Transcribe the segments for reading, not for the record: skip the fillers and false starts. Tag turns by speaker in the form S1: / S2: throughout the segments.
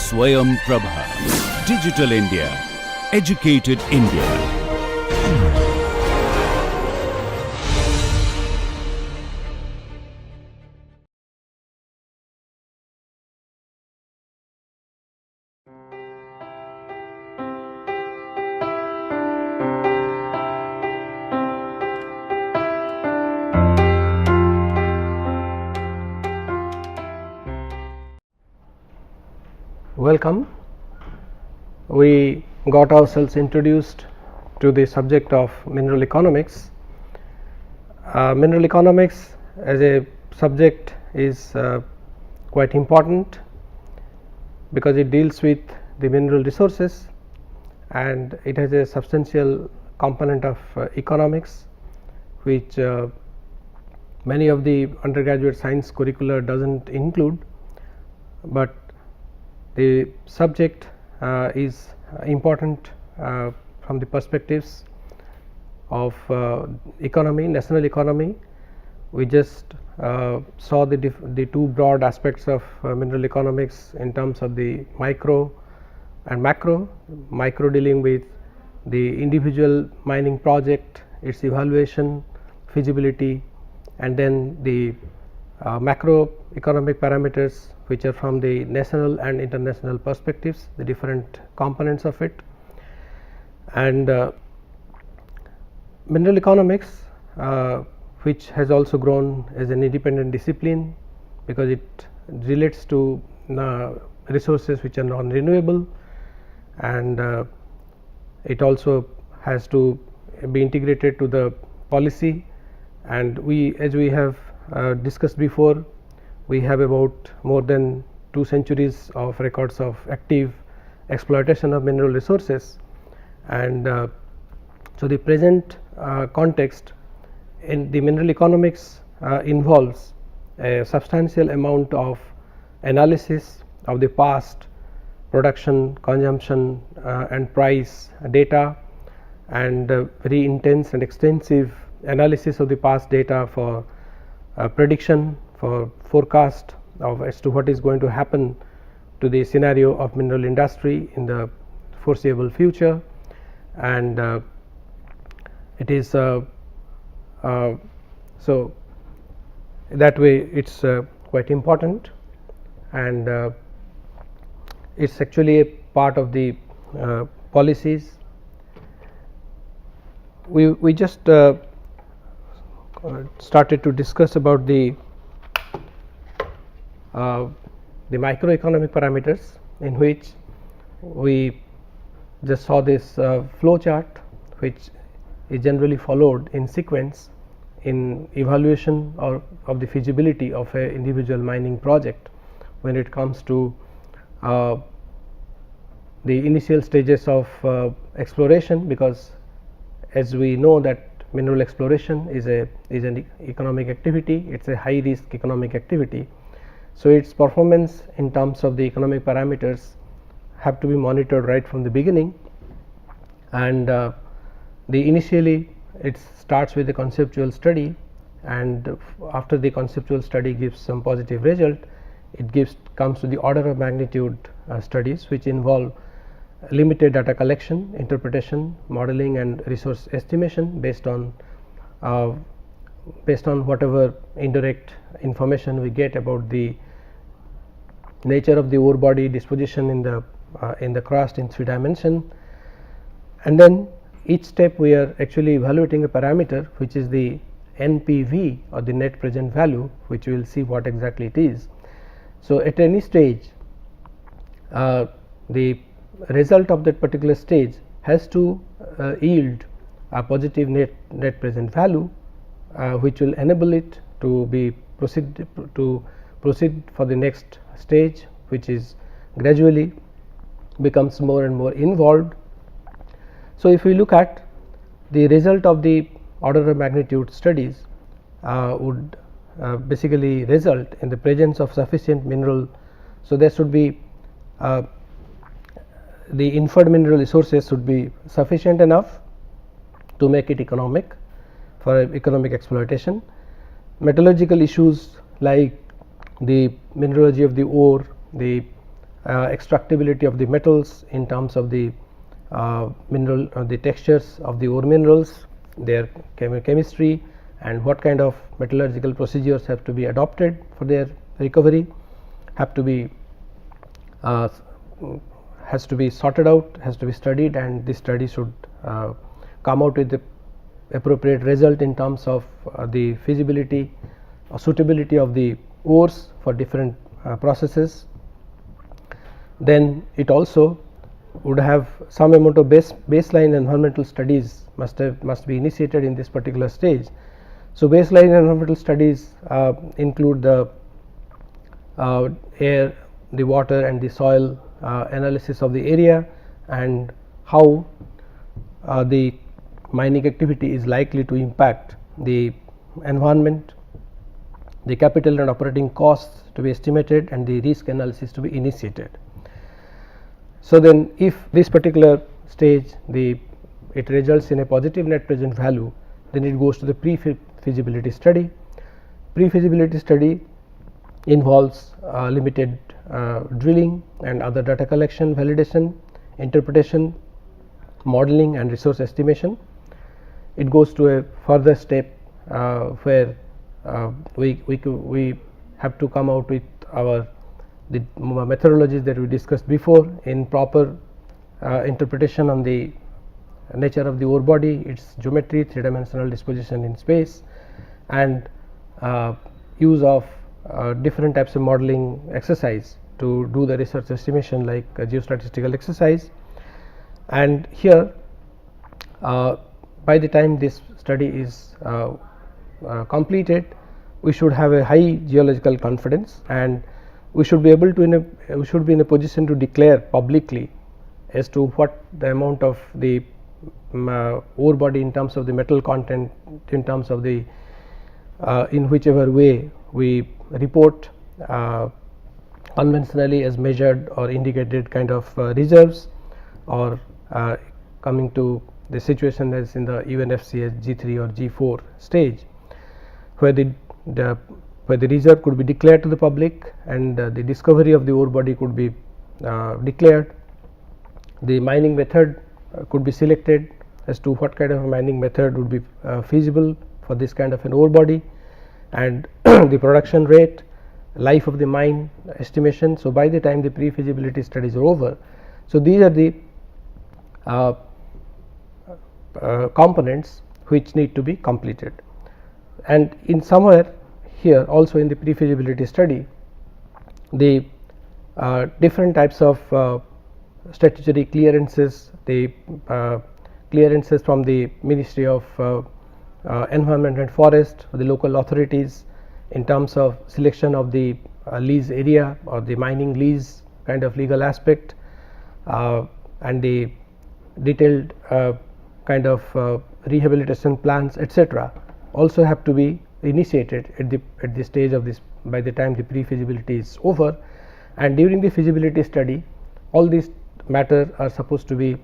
S1: SwayamPrabha. Digital India. Educated India.
S2: Welcome. We got ourselves introduced to the subject of mineral economics. Mineral economics as a subject is quite important because it deals with the mineral resources and it has a substantial component of economics, which many of the undergraduate science curricula does not include, but the subject is important from the perspectives of economy, national economy. We just saw the two broad aspects of mineral economics in terms of the micro and macro. Micro dealing with the individual mining project, its evaluation, feasibility, and then the macroeconomic parameters, which are from the national and international perspectives, the different components of it. And mineral economics, which has also grown as an independent discipline because it relates to resources which are non-renewable, and it also has to be integrated to the policy. And as we have discussed before, we have about more than 2 centuries of records of active exploitation of mineral resources, and so the present context in the mineral economics involves a substantial amount of analysis of the past production, consumption and price data, and very intense and extensive analysis of the past data for prediction, for forecast of as to what is going to happen to the scenario of mineral industry in the foreseeable future. And it is so that way it is quite important, and it is actually a part of the policies. We just started to discuss about the microeconomic parameters, in which we just saw this flow chart, which is generally followed in sequence in evaluation of the feasibility of a individual mining project when it comes to the initial stages of exploration, because as we know that mineral exploration is an economic activity, it is a high risk economic activity. So its performance in terms of the economic parameters have to be monitored right from the beginning, and initially it starts with a conceptual study, and after the conceptual study gives some positive result, it comes to the order of magnitude studies, which involve limited data collection, interpretation, modeling and resource estimation based on whatever indirect information we get about the nature of the ore body, disposition in the crust in 3 dimension. And then each step we are actually evaluating a parameter which is the NPV, or the net present value, which we will see what exactly it is. So at any stage the result of that particular stage has to yield a positive net present value, which will enable it to proceed for the next stage, which is gradually becomes more and more involved. So if we look at the result of the order of magnitude studies, would basically result in the presence of sufficient mineral. So there should be the inferred mineral resources should be sufficient enough to make it economic for economic exploitation. Metallurgical issues like the mineralogy of the ore, the extractability of the metals in terms of the mineral the textures of the ore minerals, their chemistry, and what kind of metallurgical procedures have to be adopted for their recovery, have to be has to be sorted out, has to be studied, and this study should come out with the appropriate result in terms of the feasibility or suitability of the ores for different processes. Then it also would have some amount of baseline environmental studies must be initiated in this particular stage. So, baseline environmental studies include the air, the water, and the soil analysis of the area, and how the mining activity is likely to impact the environment, the capital and operating costs to be estimated, and the risk analysis to be initiated. So, then if this particular stage it results in a positive net present value, then it goes to the pre-feasibility study. Pre-feasibility study involves limited drilling and other data collection, validation, interpretation, modeling, and resource estimation. It goes to a further step where we have to come out with the methodologies that we discussed before in proper interpretation on the nature of the ore body, its geometry, three-dimensional disposition in space, and use of different types of modeling exercise to do the research estimation, like geostatistical exercise. And here by the time this study is completed, we should have a high geological confidence, and we should be able to be in a position to declare publicly as to what the amount of the ore body in terms of the metal content, in terms of the in whichever way we report conventionally as measured or indicated kind of reserves, or coming to the situation as in the UNFCS G3 or G4 stage, where the reserve could be declared to the public, and the discovery of the ore body could be declared. The mining method could be selected as to what kind of a mining method would be feasible for this kind of an ore body, and the production rate, life of the mine estimation. So, by the time the pre-feasibility studies are over, so these are the components which need to be completed. And in somewhere here also in the pre-feasibility study, the different types of statutory clearances, the clearances from the Ministry of Environment and Forest, the local authorities, in terms of selection of the lease area or the mining lease kind of legal aspect, and the detailed kind of rehabilitation plans, etc., also have to be initiated at the stage of this by the time the pre-feasibility is over. And during the feasibility study, all these matters are supposed to be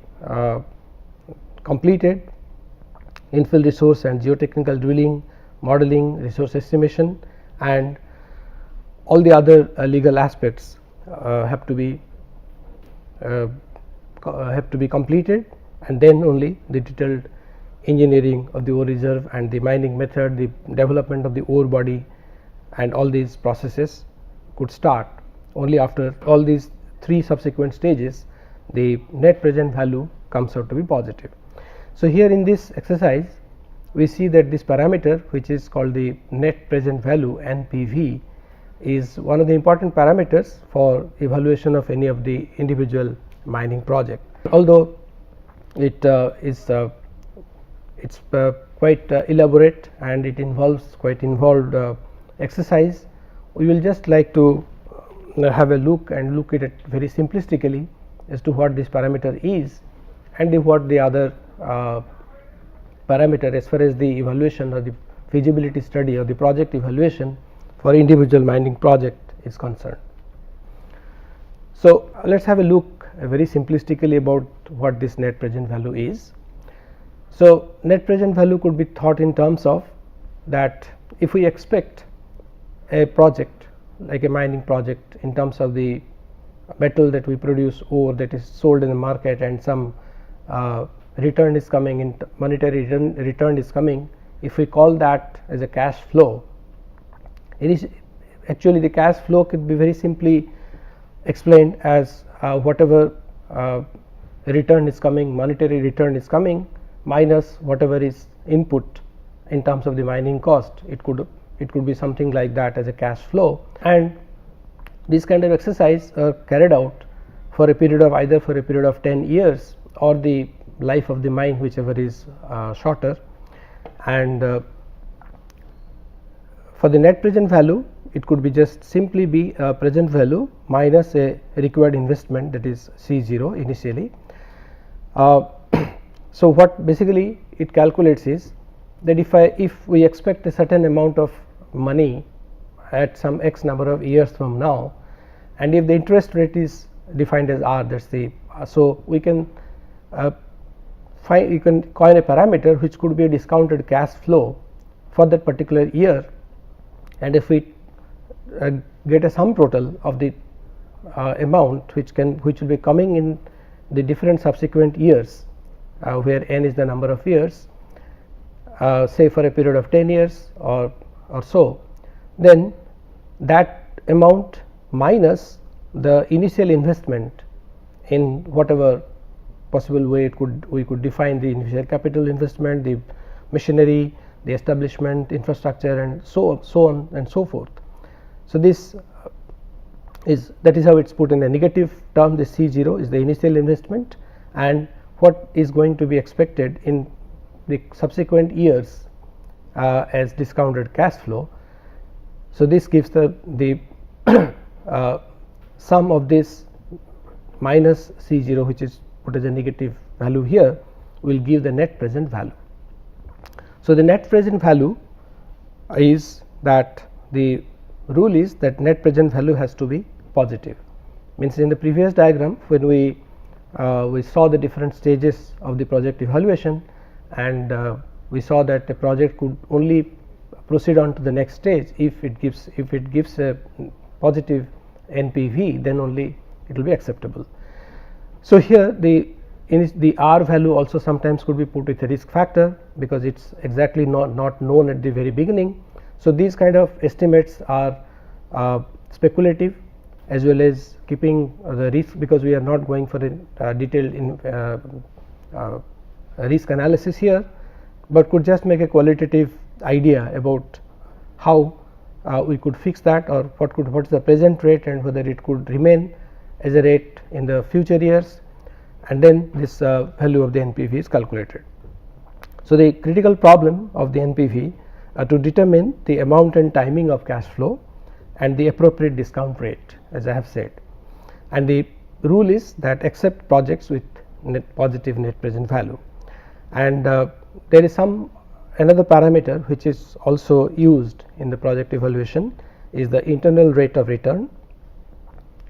S2: completed: infill resource and geotechnical drilling, modeling, resource estimation, and all the other legal aspects have to be completed, and then only the detailed engineering of the ore reserve and the mining method, the development of the ore body, and all these processes could start. Only after all these three subsequent stages, the net present value comes out to be positive. So, here in this exercise, we see that this parameter, which is called the net present value NPV, is one of the important parameters for evaluation of any of the individual mining project. Although it is it's quite elaborate and it involves quite involved exercise, we will just like to have a look at it very simplistically as to what this parameter is, and what the other parameter as far as the evaluation or the feasibility study or the project evaluation for individual mining project is concerned. So, let us have a look very simplistically about what this net present value is. So, net present value could be thought in terms of that if we expect a project like a mining project in terms of the metal that we produce, ore that is sold in the market, and some return is coming in, monetary return is coming, if we call that as a cash flow, it is actually the cash flow could be very simply explained as whatever return is coming, monetary return is coming, minus whatever is input in terms of the mining cost. It could be something like that as a cash flow, and this kind of exercise are carried out for a period of either for a period of 10 years or the life of the mine, whichever is shorter. And for the net present value, it could be just simply be a present value minus a required investment, that is C0 initially. So what basically it calculates is that if we expect a certain amount of money at some x number of years from now, and if the interest rate is defined as r, that's the so we can you can coin a parameter which could be a discounted cash flow for that particular year, and if we get a sum total of the amount which will be coming in the different subsequent years, where n is the number of years, say for a period of 10 years or so, then that amount minus the initial investment in whatever possible way we could define the initial capital investment, the machinery, the establishment, infrastructure, and so on and so forth. So this that is how it is put in a negative term. The C0 is the initial investment, and what is going to be expected in the subsequent years as discounted cash flow. So this gives the sum of this minus C0, which is put as a negative value here, will give the net present value. So the net present value is that the rule is that net present value has to be positive. Means in the previous diagram, when we saw the different stages of the project evaluation, and we saw that a project could only proceed on to the next stage if it gives a positive NPV, then only it will be acceptable. So here the R value also sometimes could be put with a risk factor, because it is exactly not known at the very beginning. So these kind of estimates are speculative, as well as keeping the risk, because we are not going for a detailed risk analysis here, but could just make a qualitative idea about how we could fix that, or what is the present rate and whether it could remain as a rate in the future years, and then this value of the NPV is calculated. So the critical problem of the NPV to determine the amount and timing of cash flow and the appropriate discount rate, as I have said, and the rule is that accept projects with positive net present value. And there is another parameter which is also used in the project evaluation, is the internal rate of return.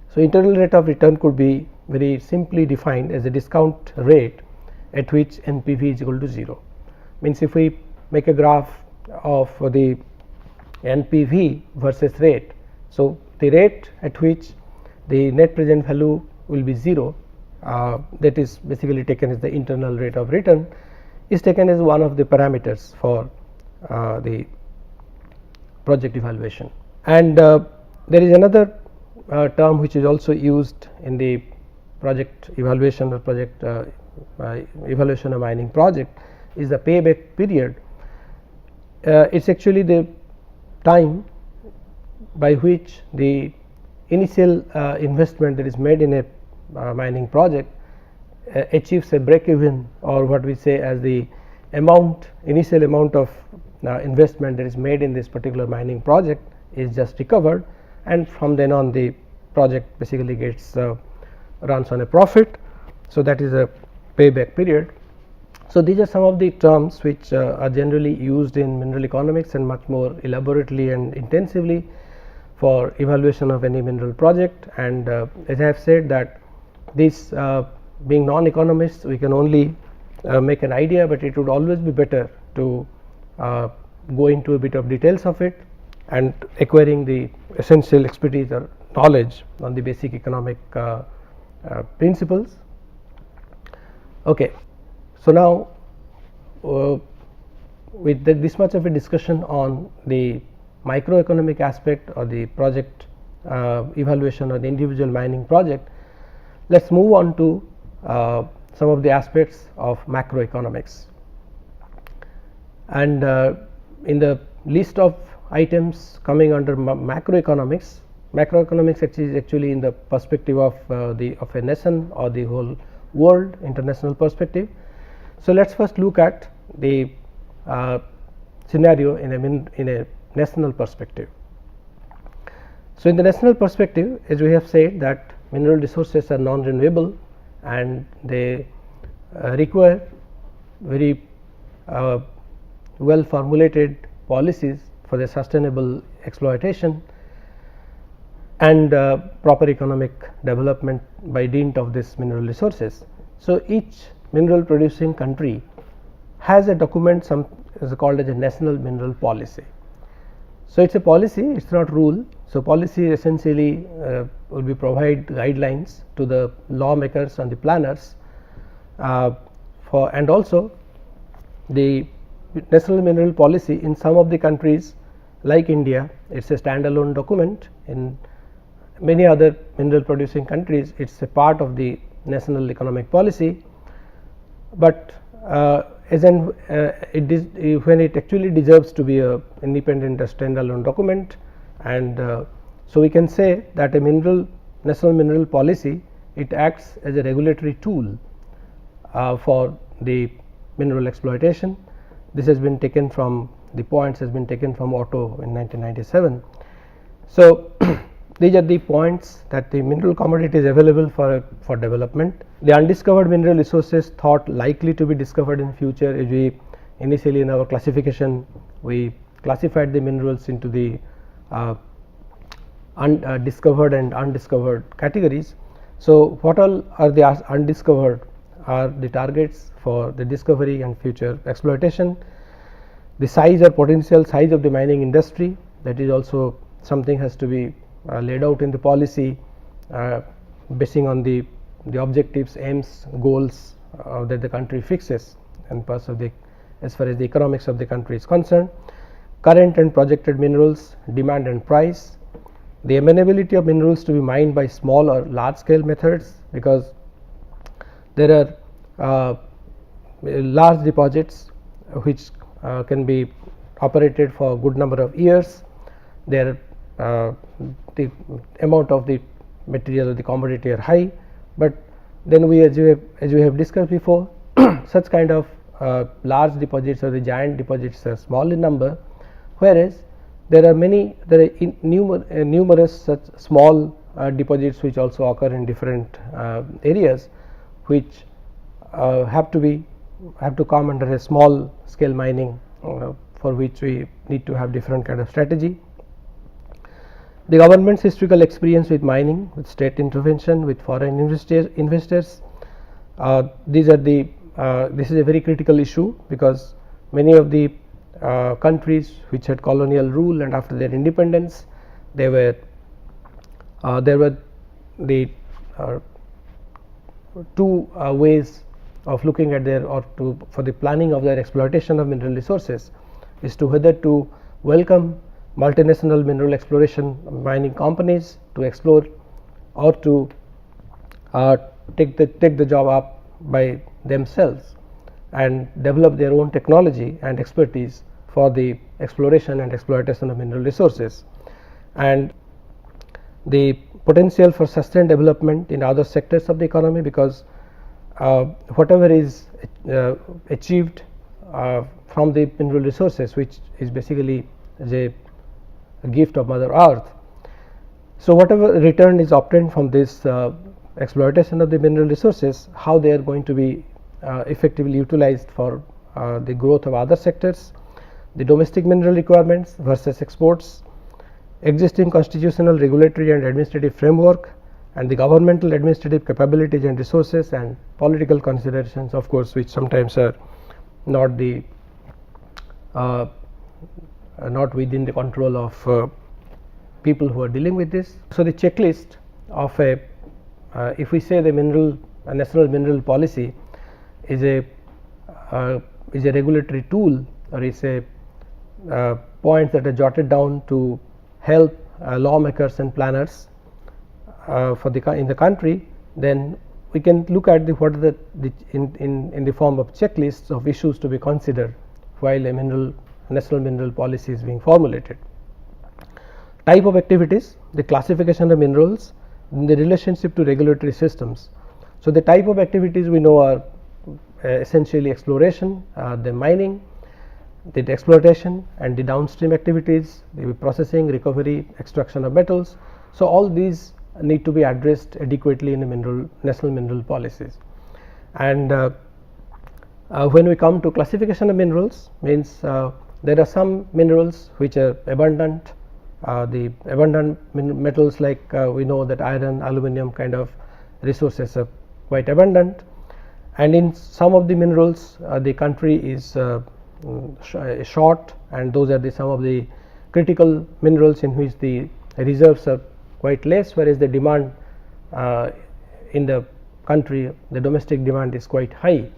S2: So internal rate of return could be very simply defined as a discount rate at which NPV is equal to 0. Means if we make a graph of the NPV versus rate, so the rate at which the net present value will be 0, that is basically taken as the internal rate of return, is taken as one of the parameters for the project evaluation. And there is another term which is also used in the project evaluation or project evaluation of mining project, is the payback period. It is actually the time by which the initial investment that is made in a mining project achieves a break even, or what we say as the initial amount of investment that is made in this particular mining project is just recovered, and from then on the project basically runs on a profit. So that is a payback period. So these are some of the terms which are generally used in mineral economics, and much more elaborately and intensively for evaluation of any mineral project. And as I have said, that this being non-economists, we can only make an idea, but it would always be better to go into a bit of details of it and acquiring the essential expertise or knowledge on the basic economic principles. Okay. So, now with this much of a discussion on the microeconomic aspect or the project evaluation or the individual mining project, let us move on to some of the aspects of macroeconomics. And in the list of items coming under macroeconomics is actually in the perspective of a nation or the whole world, international perspective. So, let us first look at the scenario in a national perspective. So, in the national perspective, as we have said that mineral resources are non-renewable and they require very well formulated policies for the sustainable exploitation and proper economic development by dint of this mineral resources. So, each mineral producing country has a document, some is called as a national mineral policy. So, it is a policy, it is not rule. So, policy essentially will be provide guidelines to the lawmakers and the planners for, and also the national mineral policy in some of the countries like India, it is a standalone document. In many other mineral producing countries, it is a part of the national economic policy, but as in when it actually deserves to be a independent standalone document. And so, we can say that a national mineral policy, it acts as a regulatory tool for the mineral exploitation. This has been taken from the points has been taken from Otto in 1997. So, these are the points that the mineral commodity is available for development. The undiscovered mineral resources thought likely to be discovered in future, as we initially in our classification we classified the minerals into the discovered and undiscovered categories. So, what all are the undiscovered are the targets for the discovery and future exploitation, the size or potential size of the mining industry, that is also something has to be laid out in the policy basing on the objectives, aims, goals that the country fixes and as far as the economics of the country is concerned. Current and projected minerals, demand and price, the amenability of minerals to be mined by small or large scale methods, because there are large deposits which can be operated for a good number of years. There the amount of the material or the commodity are high, but then we as we have discussed before such kind of large deposits or the giant deposits are small in number, whereas there are numerous such small deposits which also occur in different areas, which have to come under a small scale mining, for which we need to have different kind of strategy. The government's historical experience with mining, with state intervention, with foreign investors, these are the this is a very critical issue, because many of the countries which had colonial rule and after their independence, there were the two ways of looking at their for the planning of their exploitation of mineral resources, is to whether to welcome multinational mineral exploration mining companies to explore, or to take the job up by themselves and develop their own technology and expertise for the exploration and exploitation of mineral resources. And the potential for sustained development in other sectors of the economy, because whatever is achieved from the mineral resources, which is basically a gift of Mother Earth. So, whatever return is obtained from this exploitation of the mineral resources, how they are going to be effectively utilized for the growth of other sectors, the domestic mineral requirements versus exports, existing constitutional, regulatory and administrative framework, and the governmental administrative capabilities and resources, and political considerations, of course, which sometimes are not not within the control of people who are dealing with this. So, the checklist of a if we say the national mineral policy is a regulatory tool, or is a points that are jotted down to help lawmakers and planners in the country, then we can look at what are in the form of checklists of issues to be considered while a national mineral policy is being formulated. Type of activities, the classification of minerals, the relationship to regulatory systems. So, the type of activities we know are essentially exploration, the mining, the exploitation, and the downstream activities, the processing, recovery, extraction of metals. So, all these need to be addressed adequately in the national mineral policies. And when we come to classification of minerals, means there are some minerals which are abundant. The abundant metals, like we know that iron, aluminum kind of resources are quite abundant, and in some of the minerals the country is short, and those are some of the critical minerals in which the reserves are quite less, whereas the demand in the country, the domestic demand is quite high.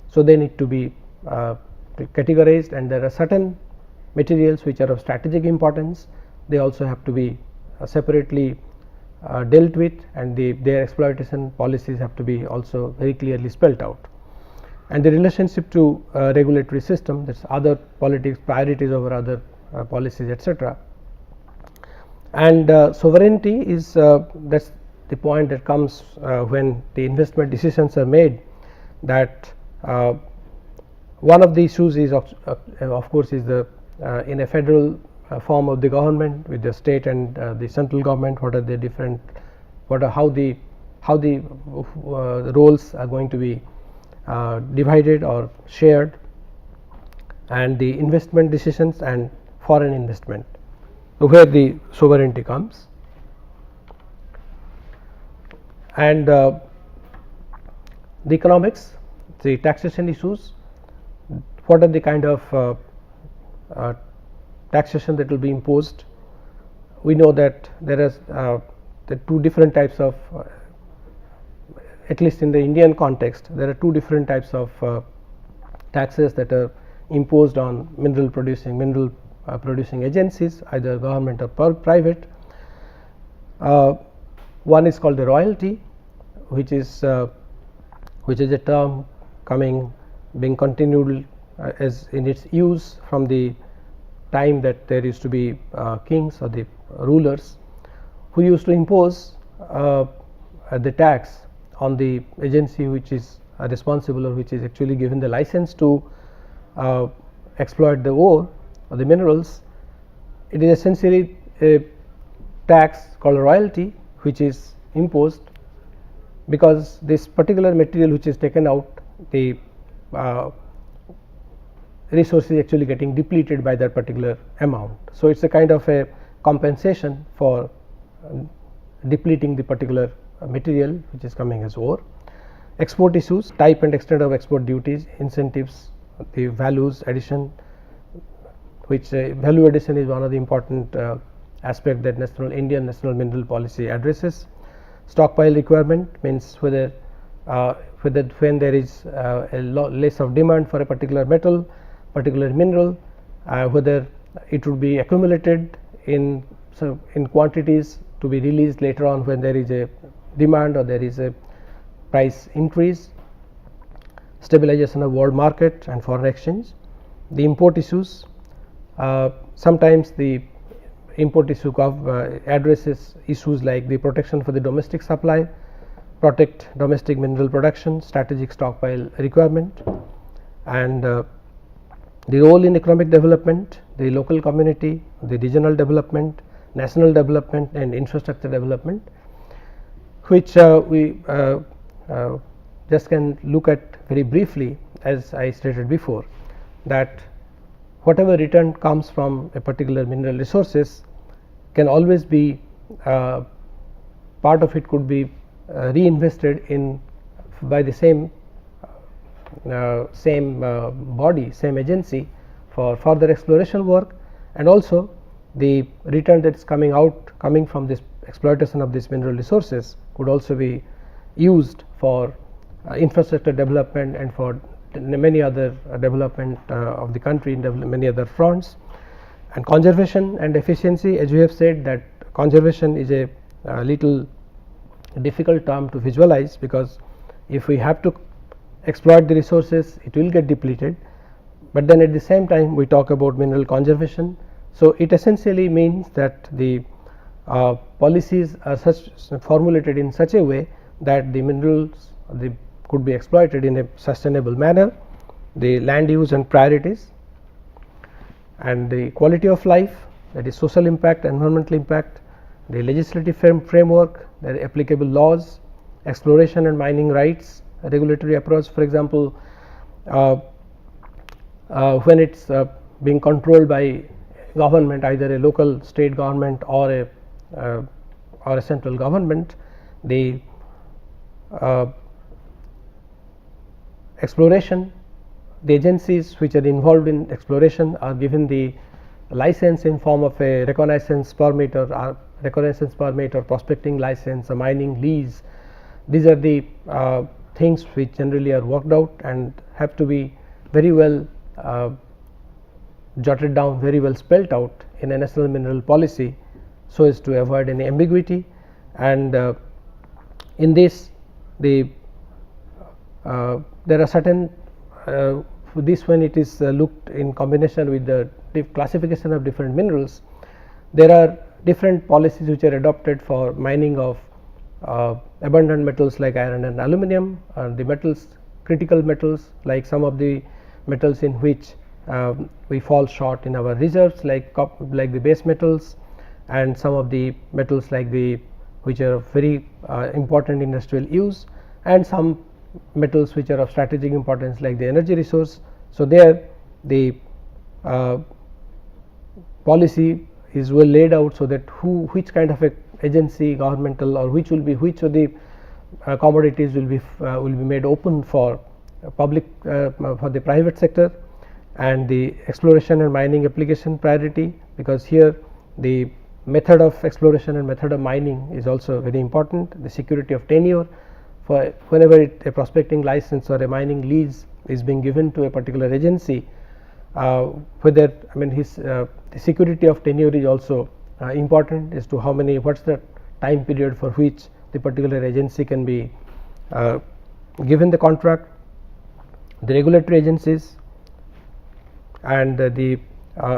S2: So, they need to be categorized, and there are certain materials which are of strategic importance. They also have to be separately dealt with, and their exploitation policies have to be also very clearly spelled out. And the relationship to regulatory system, that is other politics, priorities over other policies, etc. And sovereignty is that is the point that comes when the investment decisions are made, that one of the issues is of course is the in a federal form of the government with the state and the central government, what are the different, how the roles are going to be divided or shared, and the investment decisions and foreign investment, where the sovereignty comes. And the economics, the taxation issues, what are the kind of taxation that will be imposed. We know that there is the two different types of, at least in the Indian context, there are two different types of taxes that are imposed on mineral producing agencies, either government or private. One is called the royalty, which is a term being continued as in its use from the time that there used to be kings or the rulers who used to impose the tax on the agency which is responsible, or which is actually given the license to exploit the ore or the minerals. It is essentially a tax called royalty, which is imposed because this particular material which is taken out, the resource is actually getting depleted by that particular amount. So, it is a kind of a compensation for depleting the particular material which is coming as ore. Export issues, type and extent of export duties, incentives, the values addition, which value addition is one of the important aspect that Indian national mineral policy addresses. Stockpile requirement means whether when there is less of demand for a particular metal, particular mineral, whether it would be accumulated in quantities to be released later on when there is a demand or there is a price increase. Stabilization of world market and foreign exchange. The import issues, sometimes the import issue addresses issues like the protection for the domestic supply, protect domestic mineral production, strategic stockpile requirement, and the role in economic development, the local community, the regional development, national development, and infrastructure development, which we just can look at very briefly. As I stated before, that whatever return comes from a particular mineral resources can always be part of it could be reinvested in by the same body, same agency for further exploration work, and also the return that is coming from this exploitation of these mineral resources could also be used for infrastructure development and for many other development of the country in many other fronts. And conservation and efficiency, as we have said, that conservation is a little difficult term to visualize, because if we have to exploit the resources, it will get depleted, but then at the same time we talk about mineral conservation. So it essentially means that the policies are formulated in such a way that the minerals could be exploited in a sustainable manner, the land use and priorities, and the quality of life, that is social impact, environmental impact, the legislative framework, the applicable laws, exploration and mining rights, regulatory approach. For example, when it is being controlled by government, either a local state government or a central government, the exploration, the agencies which are involved in exploration are given the license in form of a reconnaissance permit or prospecting license, a mining lease. These are the things which generally are worked out and have to be very well jotted down, very well spelt out in a national mineral policy, so as to avoid any ambiguity. And in this, there are certain this, when it is looked in combination with the classification of different minerals, there are different policies which are adopted for mining of abundant metals like iron and aluminum, and the metals, critical metals like some of the metals in which we fall short in our reserves, like the base metals, and some of the metals like which are very important industrial use, and some metals which are of strategic importance like the energy resource. So there the policy is well laid out, so that which kind of a agency, governmental, or which of the commodities will be made open for public, for the private sector, and the exploration and mining application priority, because here the method of exploration and method of mining is also very important. The security of tenure, for whenever a prospecting license or a mining lease is being given to a particular agency, whether the security of tenure is also important, as to how many, what's the time period for which the particular agency can be given the contract. The regulatory agencies and the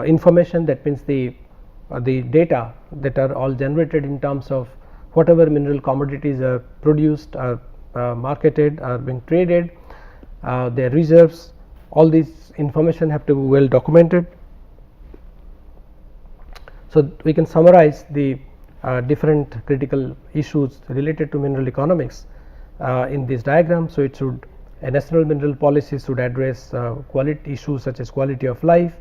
S2: information, that means the data that are all generated in terms of whatever mineral commodities are produced, are marketed, are being traded, their reserves, all these information have to be well documented. So we can summarize the different critical issues related to mineral economics in this diagram. So it should, a national mineral policy should address quality issues such as quality of life.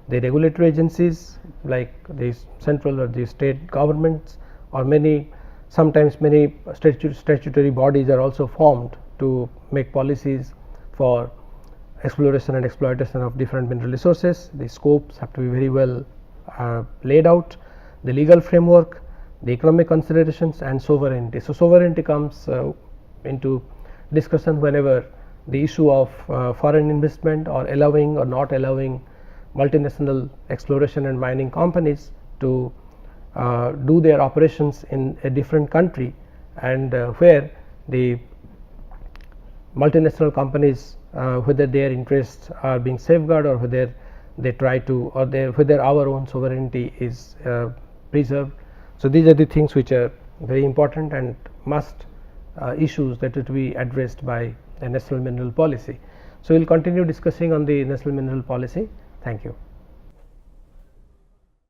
S2: The regulatory agencies like the central or the state governments, or sometimes many statutory bodies are also formed to make policies for exploration and exploitation of different mineral resources. The scopes have to be very well laid out. The legal framework, the economic considerations, and sovereignty. So sovereignty comes into discussion whenever the issue of foreign investment, or allowing or not allowing multinational exploration and mining companies to do their operations in a different country, and where the multinational companies, whether their interests are being safeguarded, or whether they try to, or whether our own sovereignty is preserved. So these are the things which are very important and must issues that to be addressed by a national mineral policy. So we will continue discussing on the national mineral policy. Thank you.